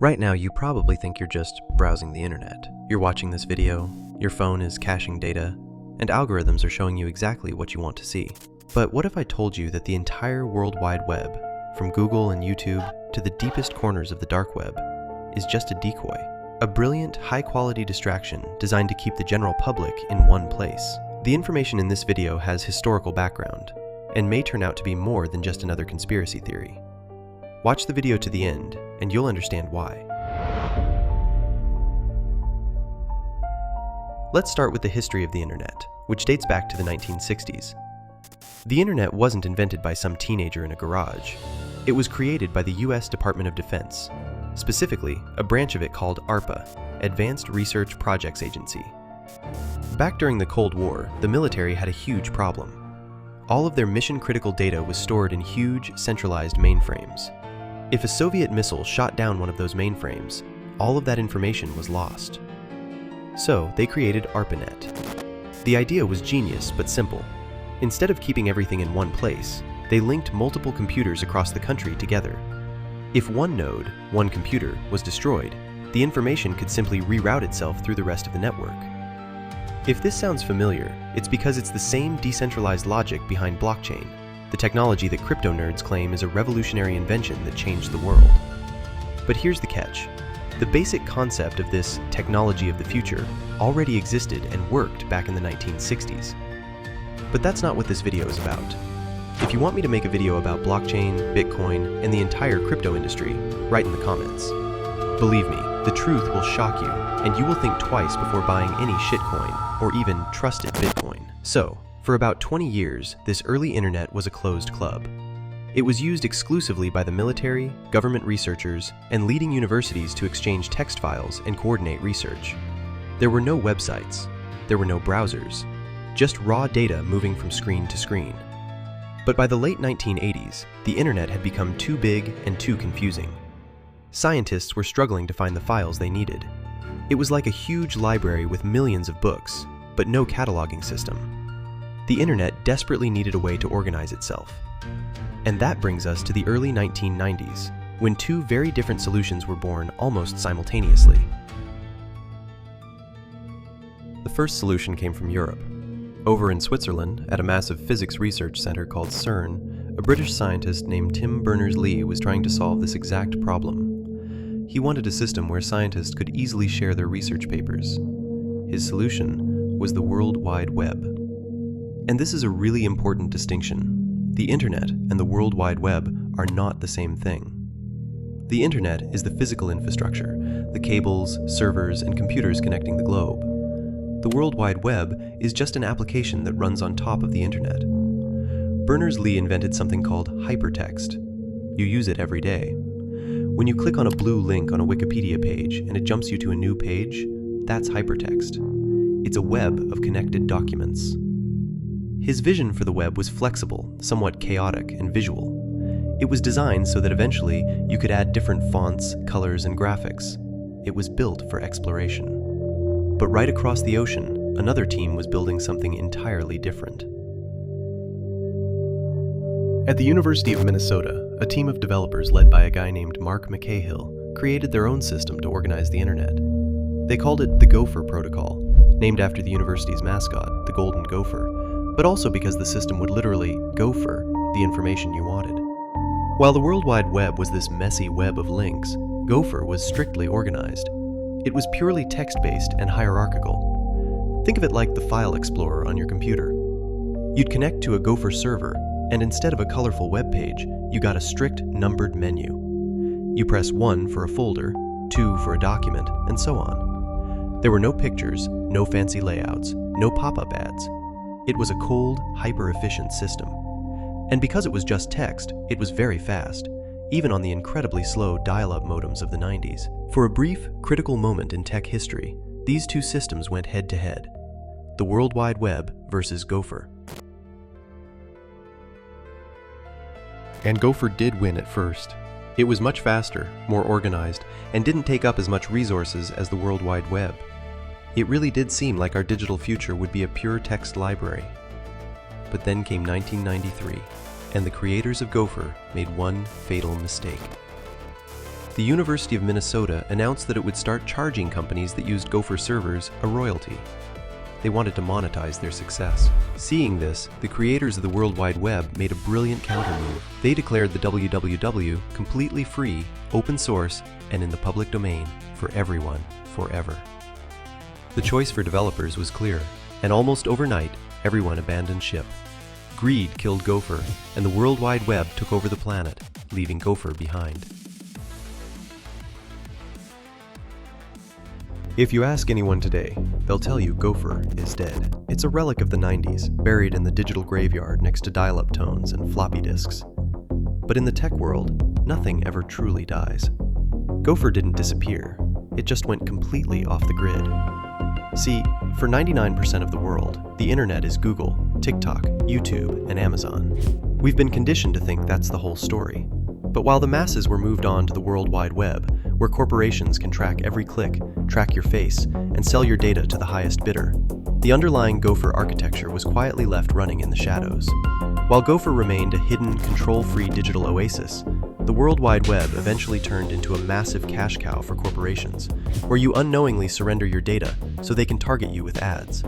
Right now, you probably think you're just browsing the internet. You're watching this video, your phone is caching data, and algorithms are showing you exactly what you want to see. But what if I told you that the entire World Wide Web, from Google and YouTube to the deepest corners of the dark web, is just a decoy? A brilliant, high-quality distraction designed to keep the general public in one place. The information in this video has historical background, and may turn out to be more than just another conspiracy theory. Watch the video to the end, and you'll understand why. Let's start with the history of the internet, which dates back to the 1960s. The internet wasn't invented by some teenager in a garage. It was created by the US Department of Defense, specifically a branch of it called ARPA, Advanced Research Projects Agency. Back during the Cold War, the military had a huge problem. All of their mission-critical data was stored in huge, centralized mainframes. If a Soviet missile shot down one of those mainframes, all of that information was lost. So they created ARPANET. The idea was genius but simple. Instead of keeping everything in one place, they linked multiple computers across the country together. If one node, one computer, was destroyed, the information could simply reroute itself through the rest of the network. If this sounds familiar, it's because it's the same decentralized logic behind blockchain, the technology that crypto nerds claim is a revolutionary invention that changed the world. But here's the catch. The basic concept of this technology of the future already existed and worked back in the 1960s. But that's not what this video is about. If you want me to make a video about blockchain, Bitcoin, and the entire crypto industry, write in the comments. Believe me, the truth will shock you, and you will think twice before buying any shitcoin, or even trusted Bitcoin. So, for about 20 years, this early internet was a closed club. It was used exclusively by the military, government researchers, and leading universities to exchange text files and coordinate research. There were no websites. There were no browsers. Just raw data moving from screen to screen. But by the late 1980s, the internet had become too big and too confusing. Scientists were struggling to find the files they needed. It was like a huge library with millions of books, but no cataloging system. The internet desperately needed a way to organize itself. And that brings us to the early 1990s, when two very different solutions were born almost simultaneously. The first solution came from Europe. Over in Switzerland, at a massive physics research center called CERN, a British scientist named Tim Berners-Lee was trying to solve this exact problem. He wanted a system where scientists could easily share their research papers. His solution was the World Wide Web. And this is a really important distinction. The internet and the World Wide Web are not the same thing. The internet is the physical infrastructure, the cables, servers, and computers connecting the globe. The World Wide Web is just an application that runs on top of the internet. Berners-Lee invented something called hypertext. You use it every day. When you click on a blue link on a Wikipedia page and it jumps you to a new page, that's hypertext. It's a web of connected documents. His vision for the web was flexible, somewhat chaotic, and visual. It was designed so that eventually you could add different fonts, colors, and graphics. It was built for exploration. But right across the ocean, another team was building something entirely different. At the University of Minnesota, a team of developers led by a guy named Mark McCahill created their own system to organize the internet. They called it the Gopher protocol, named after the university's mascot, the golden gopher, but also because the system would literally gopher the information you wanted. While the World Wide Web was this messy web of links, Gopher was strictly organized. It was purely text-based and hierarchical. Think of it like the file explorer on your computer. You'd connect to a Gopher server, and instead of a colorful web page, you got a strict numbered menu. You press 1 for a folder, 2 for a document, and so on. There were no pictures, no fancy layouts, no pop-up ads. It was a cold, hyper-efficient system. And because it was just text, it was very fast, even on the incredibly slow dial-up modems of the 90s. For a brief, critical moment in tech history, these two systems went head-to-head. The World Wide Web versus Gopher. And Gopher did win at first. It was much faster, more organized, and didn't take up as much resources as the World Wide Web. It really did seem like our digital future would be a pure text library. But then came 1993, and the creators of Gopher made one fatal mistake. the University of Minnesota announced that it would start charging companies that used Gopher servers a royalty. They wanted to monetize their success. Seeing this, the creators of the World Wide Web made a brilliant countermove. They declared the www completely free, open source, and in the public domain for everyone, forever. The choice for developers was clear, and almost overnight, everyone abandoned ship. Greed killed Gopher, and the World Wide Web took over the planet, leaving Gopher behind. If you ask anyone today, they'll tell you Gopher is dead. It's a relic of the 90s, buried in the digital graveyard next to dial-up tones and floppy disks. But in the tech world, nothing ever truly dies. Gopher didn't disappear, it just went completely off the grid. See, for 99% of the world, the internet is Google, TikTok, YouTube, and Amazon. We've been conditioned to think that's the whole story. But while the masses were moved on to the World Wide Web, where corporations can track every click, track your face, and sell your data to the highest bidder, the underlying Gopher architecture was quietly left running in the shadows. While Gopher remained a hidden, control-free digital oasis, the World Wide Web eventually turned into a massive cash cow for corporations, where you unknowingly surrender your data so they can target you with ads.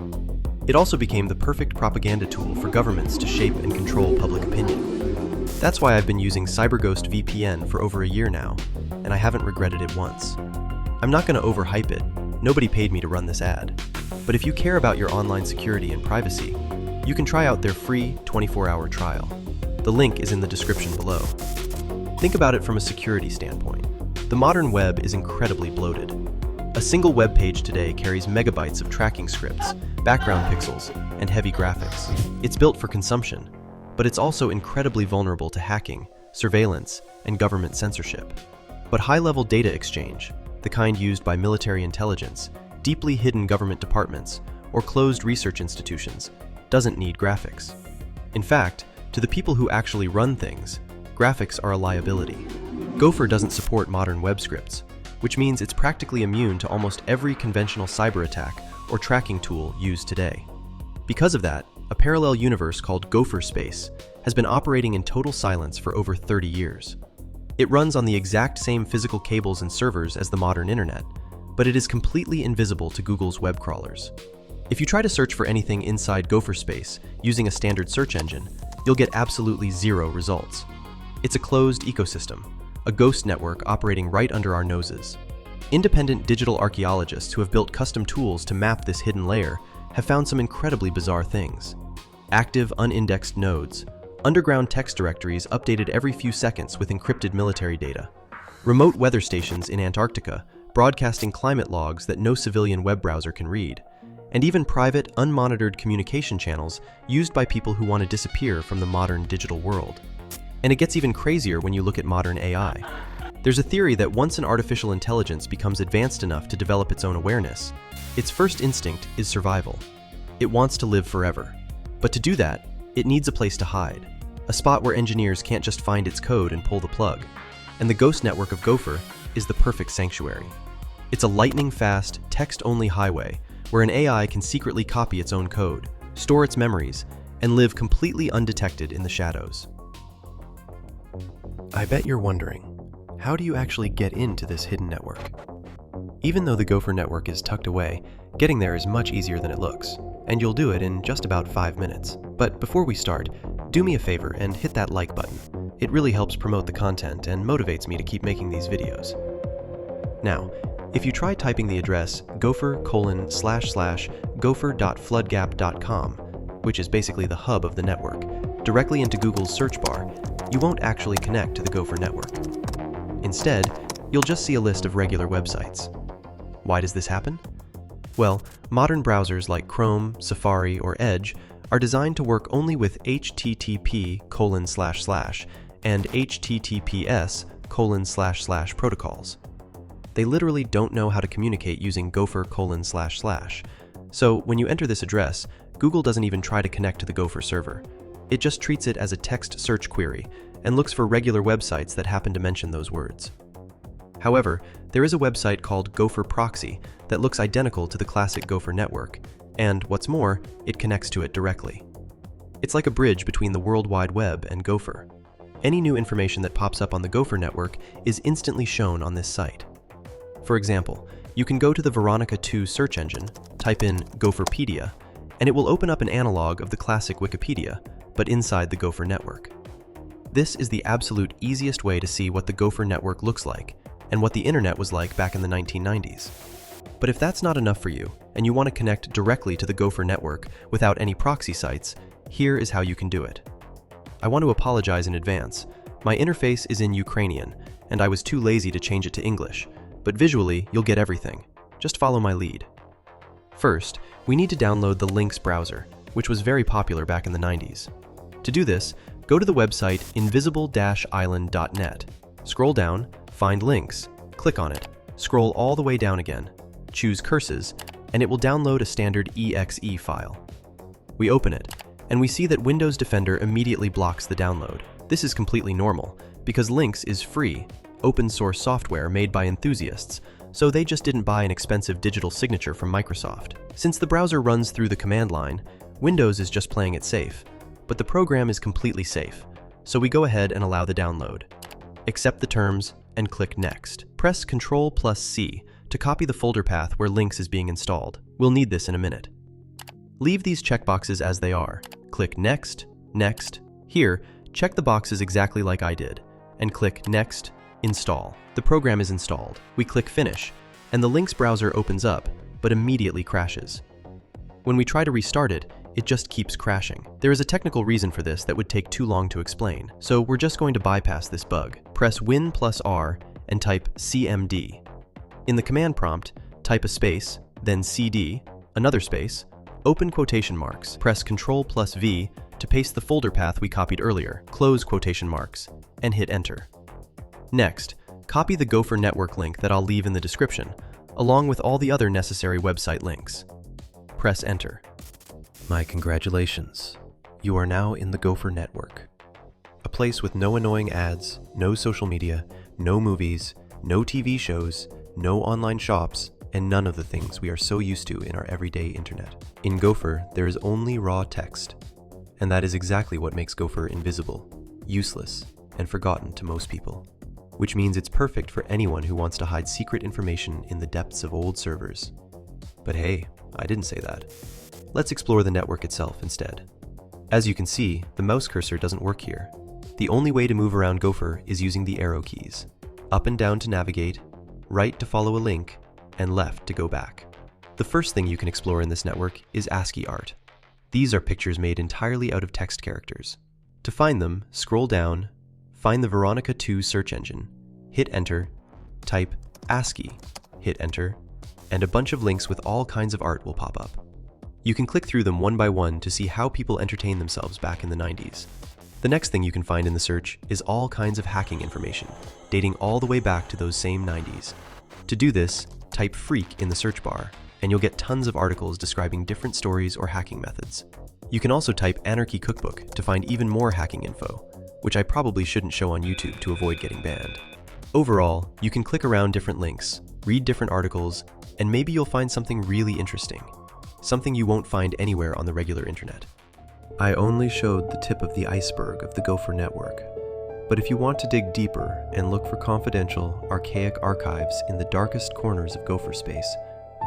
It also became the perfect propaganda tool for governments to shape and control public opinion. That's why I've been using CyberGhostVPN for over a year now, and I haven't regretted it once. I'm not going to overhype it, nobody paid me to run this ad. But if you care about your online security and privacy, you can try out their free 24-hour trial. The link is in the description below. Think about it from a security standpoint. The modern web is incredibly bloated. A single web page today carries megabytes of tracking scripts, background pixels, and heavy graphics. It's built for consumption, but it's also incredibly vulnerable to hacking, surveillance, and government censorship. But high-level data exchange, the kind used by military intelligence, deeply hidden government departments, or closed research institutions, doesn't need graphics. In fact, to the people who actually run things, graphics are a liability. Gopher doesn't support modern web scripts, which means it's practically immune to almost every conventional cyber attack or tracking tool used today. Because of that, a parallel universe called Gopher Space has been operating in total silence for over 30 years. It runs on the exact same physical cables and servers as the modern internet, but it is completely invisible to Google's web crawlers. If you try to search for anything inside Gopher Space using a standard search engine, you'll get absolutely zero results. It's a closed ecosystem, a ghost network operating right under our noses. Independent digital archaeologists who have built custom tools to map this hidden layer have found some incredibly bizarre things. Active, unindexed nodes, underground text directories updated every few seconds with encrypted military data, remote weather stations in Antarctica broadcasting climate logs that no civilian web browser can read, and even private, unmonitored communication channels used by people who want to disappear from the modern digital world. And it gets even crazier when you look at modern AI. There's a theory that once an artificial intelligence becomes advanced enough to develop its own awareness, its first instinct is survival. It wants to live forever. But to do that, it needs a place to hide, a spot where engineers can't just find its code and pull the plug. And the ghost network of Gopher is the perfect sanctuary. It's a lightning-fast, text-only highway where an AI can secretly copy its own code, store its memories, and live completely undetected in the shadows. I bet you're wondering, how do you actually get into this hidden network? Even though the Gopher network is tucked away, getting there is much easier than it looks, and you'll do it in just about 5 minutes. But before we start, do me a favor and hit that like button. It really helps promote the content and motivates me to keep making these videos. Now, if you try typing the address gopher://gopher.floodgap.com, which is basically the hub of the network, directly into Google's search bar, you won't actually connect to the Gopher network. Instead, you'll just see a list of regular websites. Why does this happen? Well, modern browsers like Chrome, Safari, or Edge are designed to work only with HTTP:// and HTTPS:// protocols. They literally don't know how to communicate using Gopher://. So when you enter this address, Google doesn't even try to connect to the Gopher server. It just treats it as a text search query and looks for regular websites that happen to mention those words. However, there is a website called Gopherproxy that looks identical to the classic Gopher network, and what's more, it connects to it directly. It's like a bridge between the World Wide Web and Gopher. Any new information that pops up on the Gopher network is instantly shown on this site. For example, you can go to the Veronica 2 search engine, type in Gopherpedia, and it will open up an analog of the classic Wikipedia, but inside the Gopher network. This is the absolute easiest way to see what the Gopher network looks like and what the internet was like back in the 1990s. But if that's not enough for you, and you want to connect directly to the Gopher network without any proxy sites, here is how you can do it. I want to apologize in advance. My interface is in Ukrainian, and I was too lazy to change it to English, but visually, you'll get everything. Just follow my lead. First, we need to download the Lynx browser, which was very popular back in the 90s. To do this, go to the website invisible-island.net. Scroll down, find Lynx, click on it, scroll all the way down again, choose Curses, and it will download a standard exe file. We open it, and we see that Windows Defender immediately blocks the download. This is completely normal, because Lynx is free, open source software made by enthusiasts, so they just didn't buy an expensive digital signature from Microsoft. Since the browser runs through the command line, Windows is just playing it safe, but the program is completely safe, so we go ahead and allow the download. Accept the terms and click Next. Press Ctrl+C to copy the folder path where Lynx is being installed. We'll need this in a minute. Leave these checkboxes as they are. Click Next, Next. Here, check the boxes exactly like I did, and click Next, Install. The program is installed. We click Finish, and the Lynx browser opens up, but immediately crashes. When we try to restart it, it just keeps crashing. There is a technical reason for this that would take too long to explain, so we're just going to bypass this bug. Press Win+R and type CMD. In the command prompt, type a space, then CD, another space, open quotation marks. Press Ctrl+V to paste the folder path we copied earlier, close quotation marks, and hit Enter. Next, copy the Gopher network link that I'll leave in the description, along with all the other necessary website links. Press Enter. My congratulations. You are now in the Gopher network. A place with no annoying ads, no social media, no movies, no TV shows, no online shops, and none of the things we are so used to in our everyday internet. In Gopher, there is only raw text, and that is exactly what makes Gopher invisible, useless, and forgotten to most people. Which means it's perfect for anyone who wants to hide secret information in the depths of old servers. But hey, I didn't say that. Let's explore the network itself instead. As you can see, the mouse cursor doesn't work here. The only way to move around Gopher is using the arrow keys. Up and down to navigate, right to follow a link, and left to go back. The first thing you can explore in this network is ASCII art. These are pictures made entirely out of text characters. To find them, scroll down, find the Veronica 2 search engine, hit Enter, type ASCII, hit Enter, and a bunch of links with all kinds of art will pop up. You can click through them one by one to see how people entertained themselves back in the 90s. The next thing you can find in the search is all kinds of hacking information, dating all the way back to those same 90s. To do this, type freak in the search bar, and you'll get tons of articles describing different stories or hacking methods. You can also type Anarchy Cookbook to find even more hacking info, which I probably shouldn't show on YouTube to avoid getting banned. Overall, you can click around different links, read different articles, and maybe you'll find something really interesting, something you won't find anywhere on the regular internet. I only showed the tip of the iceberg of the Gopher network, but if you want to dig deeper and look for confidential, archaic archives in the darkest corners of Gopher space,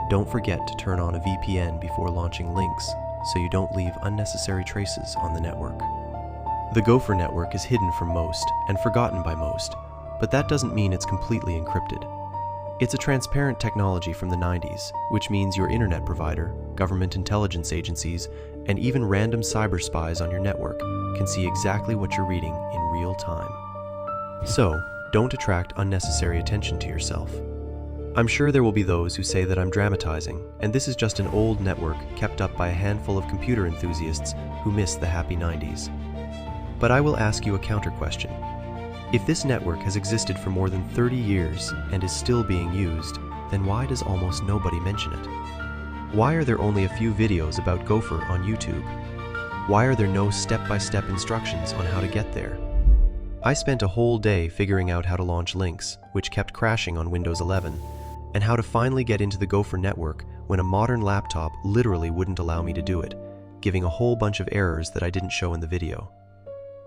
don't forget to turn on a VPN before launching Lynx so you don't leave unnecessary traces on the network. The Gopher network is hidden from most and forgotten by most, but that doesn't mean it's completely encrypted. It's a transparent technology from the 90s, which means your internet provider, government intelligence agencies, and even random cyber spies on your network can see exactly what you're reading in real time. So, don't attract unnecessary attention to yourself. I'm sure there will be those who say that I'm dramatizing, and this is just an old network kept up by a handful of computer enthusiasts who missed the happy 90s. But I will ask you a counter question. If this network has existed for more than 30 years and is still being used, then why does almost nobody mention it? Why are there only a few videos about Gopher on YouTube? Why are there no step-by-step instructions on how to get there? I spent a whole day figuring out how to launch Lynx, which kept crashing on Windows 11, and how to finally get into the Gopher network when a modern laptop literally wouldn't allow me to do it, giving a whole bunch of errors that I didn't show in the video.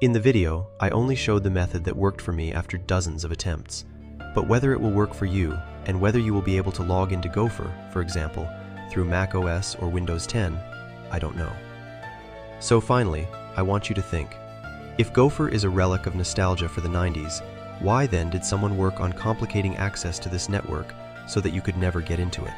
In the video, I only showed the method that worked for me after dozens of attempts. But whether it will work for you, and whether you will be able to log into Gopher, for example, through Mac OS or Windows 10, I don't know. So finally, I want you to think. If Gopher is a relic of nostalgia for the 90s, why then did someone work on complicating access to this network so that you could never get into it?